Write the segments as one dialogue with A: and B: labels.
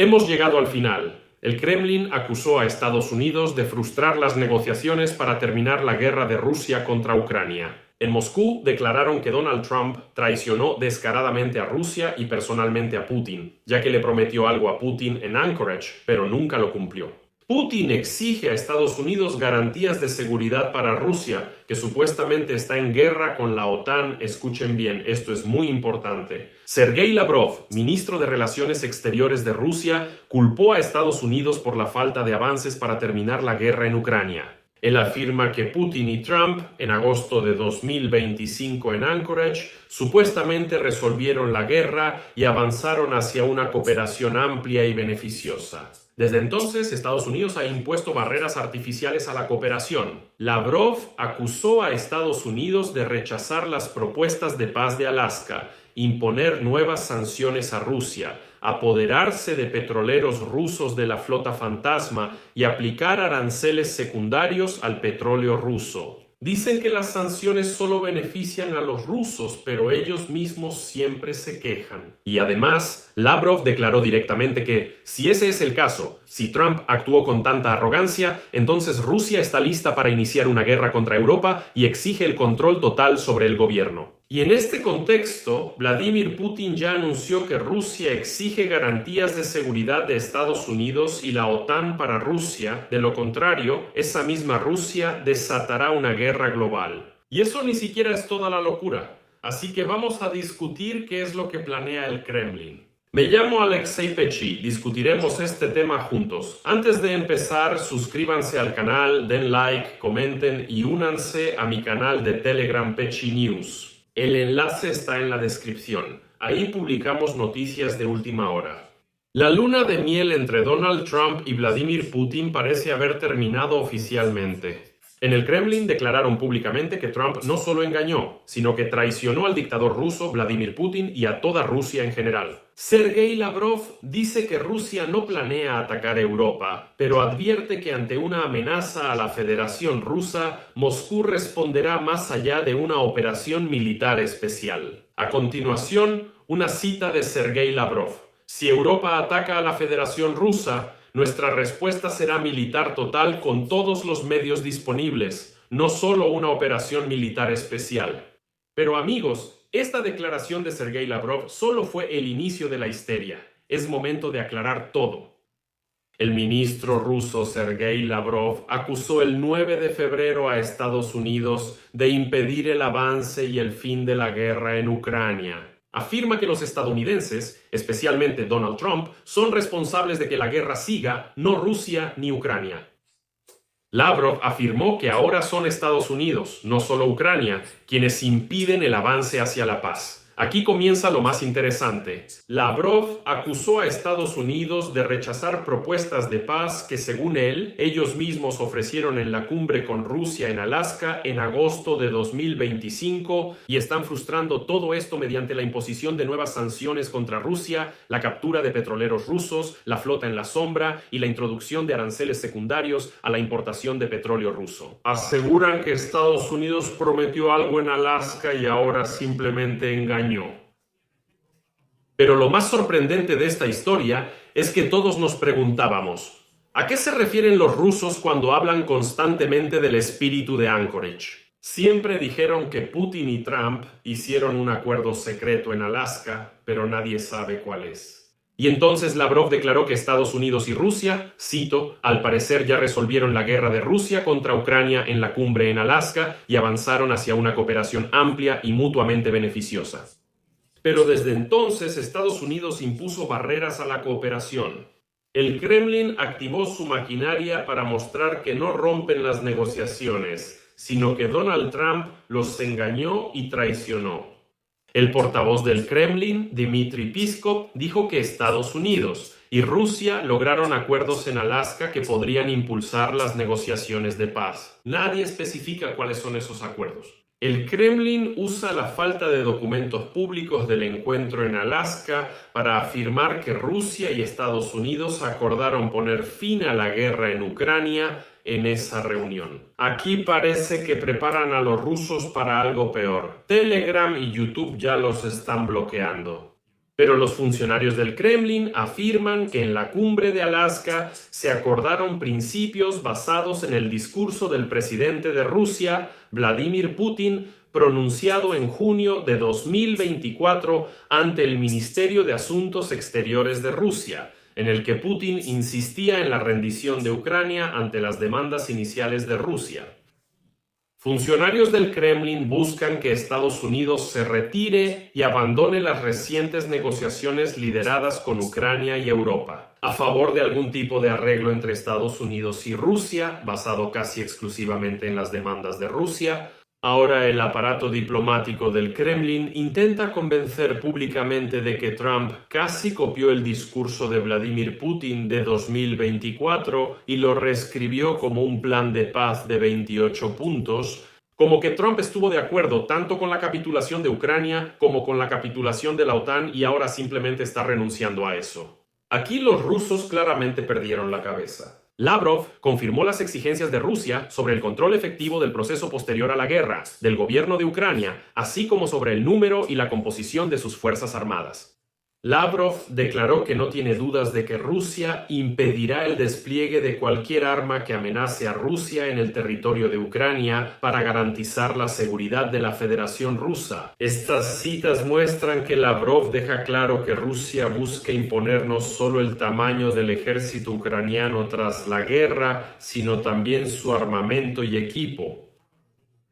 A: Hemos llegado al final. El Kremlin acusó a Estados Unidos de frustrar las negociaciones para terminar la guerra de Rusia contra Ucrania. En Moscú declararon que Donald Trump traicionó descaradamente a Rusia y personalmente a Putin, ya que le prometió algo a Putin en Anchorage, pero nunca lo cumplió. Putin exige a Estados Unidos garantías de seguridad para Rusia, que supuestamente está en guerra con la OTAN. Escuchen bien, esto es muy importante. Sergei Lavrov, ministro de Relaciones Exteriores de Rusia, culpó a Estados Unidos por la falta de avances para terminar la guerra en Ucrania. Él afirma que Putin y Trump, en agosto de 2025 en Anchorage, supuestamente resolvieron la guerra y avanzaron hacia una cooperación amplia y beneficiosa. Desde entonces, Estados Unidos ha impuesto barreras artificiales a la cooperación. Lavrov acusó a Estados Unidos de rechazar las propuestas de paz de Alaska, imponer nuevas sanciones a Rusia, apoderarse de petroleros rusos de la flota fantasma y aplicar aranceles secundarios al petróleo ruso. Dicen que las sanciones solo benefician a los rusos, pero ellos mismos siempre se quejan. Y además, Lavrov declaró directamente que, si ese es el caso, si Trump actuó con tanta arrogancia, entonces Rusia está lista para iniciar una guerra contra Europa y exige el control total sobre el gobierno. Y en este contexto, Vladimir Putin ya anunció que Rusia exige garantías de seguridad de Estados Unidos y la OTAN para Rusia. De lo contrario, esa misma Rusia desatará una guerra global. Y eso ni siquiera es toda la locura. Así que vamos a discutir qué es lo que planea el Kremlin. Me llamo Alexei Pechi, discutiremos este tema juntos. Antes de empezar, suscríbanse al canal, den like, comenten y únanse a mi canal de Telegram Pechi News. El enlace está en la descripción. Ahí publicamos noticias de última hora. La luna de miel entre Donald Trump y Vladimir Putin parece haber terminado oficialmente. En el Kremlin declararon públicamente que Trump no solo engañó, sino que traicionó al dictador ruso Vladimir Putin y a toda Rusia en general. Sergei Lavrov dice que Rusia no planea atacar Europa, pero advierte que ante una amenaza a la Federación Rusa, Moscú responderá más allá de una operación militar especial. A continuación, una cita de Sergei Lavrov. Si Europa ataca a la Federación Rusa, nuestra respuesta será militar total con todos los medios disponibles, no solo una operación militar especial. Pero amigos, esta declaración de Sergei Lavrov solo fue el inicio de la histeria. Es momento de aclarar todo. El ministro ruso Sergei Lavrov acusó el 9 de febrero a Estados Unidos de impedir el avance y el fin de la guerra en Ucrania. Afirma que los estadounidenses, especialmente Donald Trump, son responsables de que la guerra siga, no Rusia ni Ucrania. Lavrov afirmó que ahora son Estados Unidos, no solo Ucrania, quienes impiden el avance hacia la paz. Aquí comienza lo más interesante. Lavrov acusó a Estados Unidos de rechazar propuestas de paz que, según él, ellos mismos ofrecieron en la cumbre con Rusia en Alaska en agosto de 2025 y están frustrando todo esto mediante la imposición de nuevas sanciones contra Rusia, la captura de petroleros rusos, la flota en la sombra y la introducción de aranceles secundarios a la importación de petróleo ruso. Aseguran que Estados Unidos prometió algo en Alaska y ahora simplemente engañó. Pero lo más sorprendente de esta historia es que todos nos preguntábamos, ¿a qué se refieren los rusos cuando hablan constantemente del espíritu de Anchorage? Siempre dijeron que Putin y Trump hicieron un acuerdo secreto en Alaska, pero nadie sabe cuál es. Y entonces Lavrov declaró que Estados Unidos y Rusia, cito, al parecer ya resolvieron la guerra de Rusia contra Ucrania en la cumbre en Alaska y avanzaron hacia una cooperación amplia y mutuamente beneficiosa. Pero desde entonces Estados Unidos impuso barreras a la cooperación. El Kremlin activó su maquinaria para mostrar que no rompen las negociaciones, sino que Donald Trump los engañó y traicionó. El portavoz del Kremlin, Dmitry Peskov, dijo que Estados Unidos y Rusia lograron acuerdos en Alaska que podrían impulsar las negociaciones de paz. Nadie especifica cuáles son esos acuerdos. El Kremlin usa la falta de documentos públicos del encuentro en Alaska para afirmar que Rusia y Estados Unidos acordaron poner fin a la guerra en Ucrania en esa reunión. Aquí parece que preparan a los rusos para algo peor. Telegram y YouTube ya los están bloqueando. Pero los funcionarios del Kremlin afirman que en la cumbre de Alaska se acordaron principios basados en el discurso del presidente de Rusia, Vladimir Putin, pronunciado en junio de 2024 ante el Ministerio de Asuntos Exteriores de Rusia, en el que Putin insistía en la rendición de Ucrania ante las demandas iniciales de Rusia. Funcionarios del Kremlin buscan que Estados Unidos se retire y abandone las recientes negociaciones lideradas con Ucrania y Europa, a favor de algún tipo de arreglo entre Estados Unidos y Rusia, basado casi exclusivamente en las demandas de Rusia. Ahora el aparato diplomático del Kremlin intenta convencer públicamente de que Trump casi copió el discurso de Vladimir Putin de 2024 y lo reescribió como un plan de paz de 28 puntos, como que Trump estuvo de acuerdo tanto con la capitulación de Ucrania como con la capitulación de la OTAN y ahora simplemente está renunciando a eso. Aquí los rusos claramente perdieron la cabeza. Lavrov confirmó las exigencias de Rusia sobre el control efectivo del proceso posterior a la guerra, del gobierno de Ucrania, así como sobre el número y la composición de sus fuerzas armadas. Lavrov declaró que no tiene dudas de que Rusia impedirá el despliegue de cualquier arma que amenace a Rusia en el territorio de Ucrania para garantizar la seguridad de la Federación Rusa. Estas citas muestran que Lavrov deja claro que Rusia busca imponer no solo el tamaño del ejército ucraniano tras la guerra, sino también su armamento y equipo.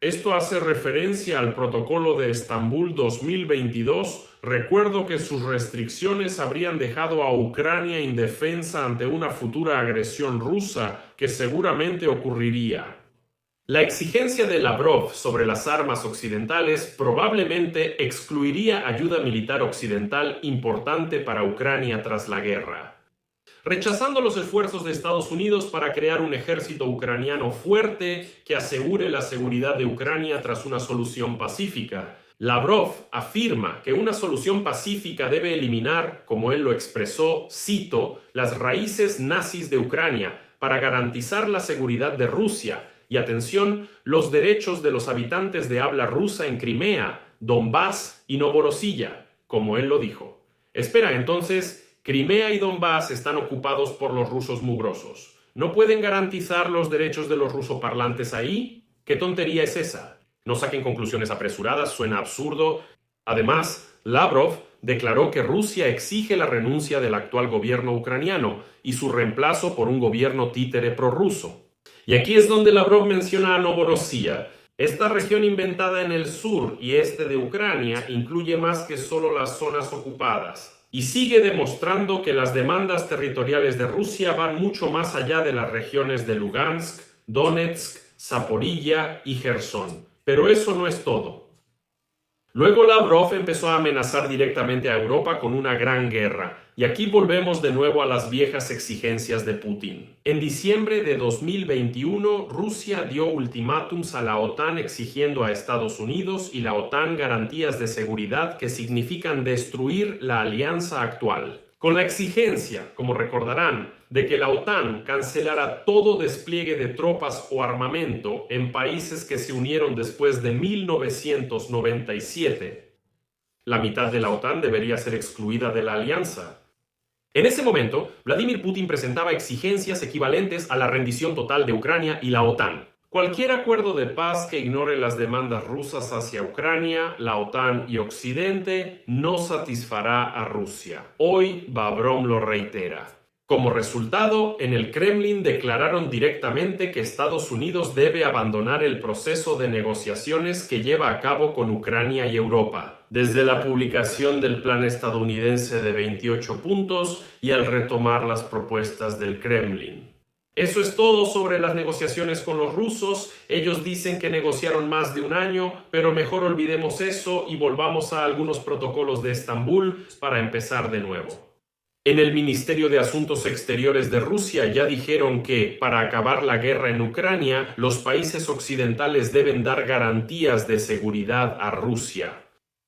A: Esto hace referencia al Protocolo de Estambul 2022. Recuerdo que sus restricciones habrían dejado a Ucrania indefensa ante una futura agresión rusa que seguramente ocurriría. La exigencia de Lavrov sobre las armas occidentales probablemente excluiría ayuda militar occidental importante para Ucrania tras la guerra. Rechazando los esfuerzos de Estados Unidos para crear un ejército ucraniano fuerte que asegure la seguridad de Ucrania tras una solución pacífica, Lavrov afirma que una solución pacífica debe eliminar, como él lo expresó, cito, las raíces nazis de Ucrania para garantizar la seguridad de Rusia y, atención, los derechos de los habitantes de habla rusa en Crimea, Donbass y Novorossiya, como él lo dijo. Espera, entonces, Crimea y Donbass están ocupados por los rusos mugrosos. ¿No pueden garantizar los derechos de los rusoparlantes ahí? ¿Qué tontería es esa? No saquen conclusiones apresuradas, suena absurdo. Además, Lavrov declaró que Rusia exige la renuncia del actual gobierno ucraniano y su reemplazo por un gobierno títere prorruso. Y aquí es donde Lavrov menciona a Novorossiya. Esta región inventada en el sur y este de Ucrania incluye más que solo las zonas ocupadas. Y sigue demostrando que las demandas territoriales de Rusia van mucho más allá de las regiones de Lugansk, Donetsk, Zaporilla y Gerson. Pero eso no es todo. Luego Lavrov empezó a amenazar directamente a Europa con una gran guerra. Y aquí volvemos de nuevo a las viejas exigencias de Putin. En diciembre de 2021, Rusia dio ultimátums a la OTAN exigiendo a Estados Unidos y la OTAN garantías de seguridad que significan destruir la alianza actual. Con la exigencia, como recordarán, de que la OTAN cancelara todo despliegue de tropas o armamento en países que se unieron después de 1997. La mitad de la OTAN debería ser excluida de la alianza. En ese momento, Vladimir Putin presentaba exigencias equivalentes a la rendición total de Ucrania y la OTAN. Cualquier acuerdo de paz que ignore las demandas rusas hacia Ucrania, la OTAN y Occidente no satisfará a Rusia. Hoy Lavrov lo reitera. Como resultado, en el Kremlin declararon directamente que Estados Unidos debe abandonar el proceso de negociaciones que lleva a cabo con Ucrania y Europa, desde la publicación del plan estadounidense de 28 puntos y al retomar las propuestas del Kremlin. Eso es todo sobre las negociaciones con los rusos. Ellos dicen que negociaron más de un año, pero mejor olvidemos eso y volvamos a algunos protocolos de Estambul para empezar de nuevo. En el Ministerio de Asuntos Exteriores de Rusia ya dijeron que, para acabar la guerra en Ucrania, los países occidentales deben dar garantías de seguridad a Rusia.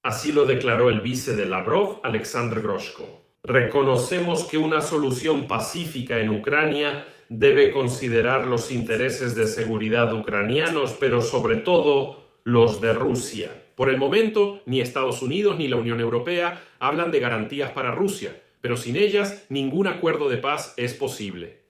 A: Así lo declaró el vice de Lavrov, Alexander Groshko. Reconocemos que una solución pacífica en Ucrania debe considerar los intereses de seguridad ucranianos, pero sobre todo los de Rusia. Por el momento, ni Estados Unidos ni la Unión Europea hablan de garantías para Rusia, pero sin ellas ningún acuerdo de paz es posible.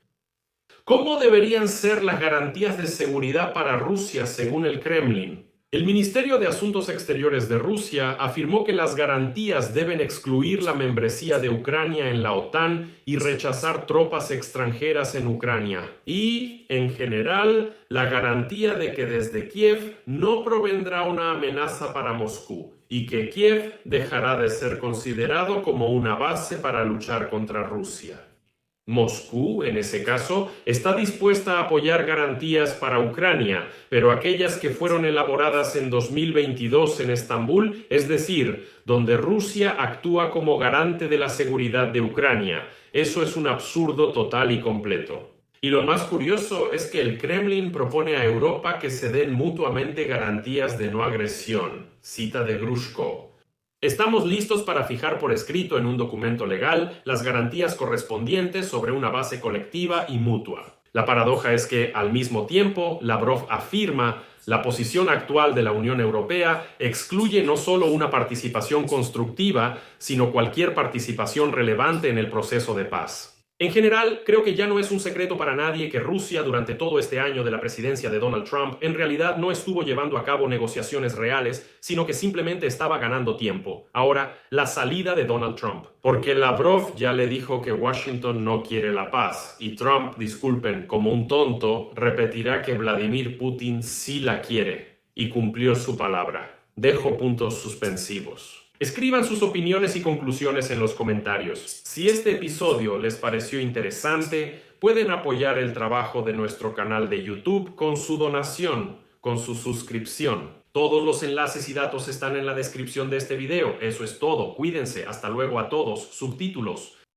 A: ¿Cómo deberían ser las garantías de seguridad para Rusia según el Kremlin? El Ministerio de Asuntos Exteriores de Rusia afirmó que las garantías deben excluir la membresía de Ucrania en la OTAN y rechazar tropas extranjeras en Ucrania. Y, en general, la garantía de que desde Kiev no provendrá una amenaza para Moscú y que Kiev dejará de ser considerado como una base para luchar contra Rusia. Moscú, en ese caso, está dispuesta a apoyar garantías para Ucrania, pero aquellas que fueron elaboradas en 2022 en Estambul, es decir, donde Rusia actúa como garante de la seguridad de Ucrania. Eso es un absurdo total y completo. Y lo más curioso es que el Kremlin propone a Europa que se den mutuamente garantías de no agresión. Cita de Grushko. Estamos listos para fijar por escrito en un documento legal las garantías correspondientes sobre una base colectiva y mutua. La paradoja es que, al mismo tiempo, Lavrov afirma la posición actual de la Unión Europea excluye no solo una participación constructiva, sino cualquier participación relevante en el proceso de paz. En general, creo que ya no es un secreto para nadie que Rusia, durante todo este año de la presidencia de Donald Trump, en realidad no estuvo llevando a cabo negociaciones reales, sino que simplemente estaba ganando tiempo. Ahora, la salida de Donald Trump. Porque Lavrov ya le dijo que Washington no quiere la paz, y Trump, disculpen, como un tonto, repetirá que Vladimir Putin sí la quiere, y cumplió su palabra. Dejo puntos suspensivos. Escriban sus opiniones y conclusiones en los comentarios. Si este episodio les pareció interesante, pueden apoyar el trabajo de nuestro canal de YouTube con su donación, con su suscripción. Todos los enlaces y datos están en la descripción de este video. Eso es todo. Cuídense. Hasta luego a todos. Subtítulos.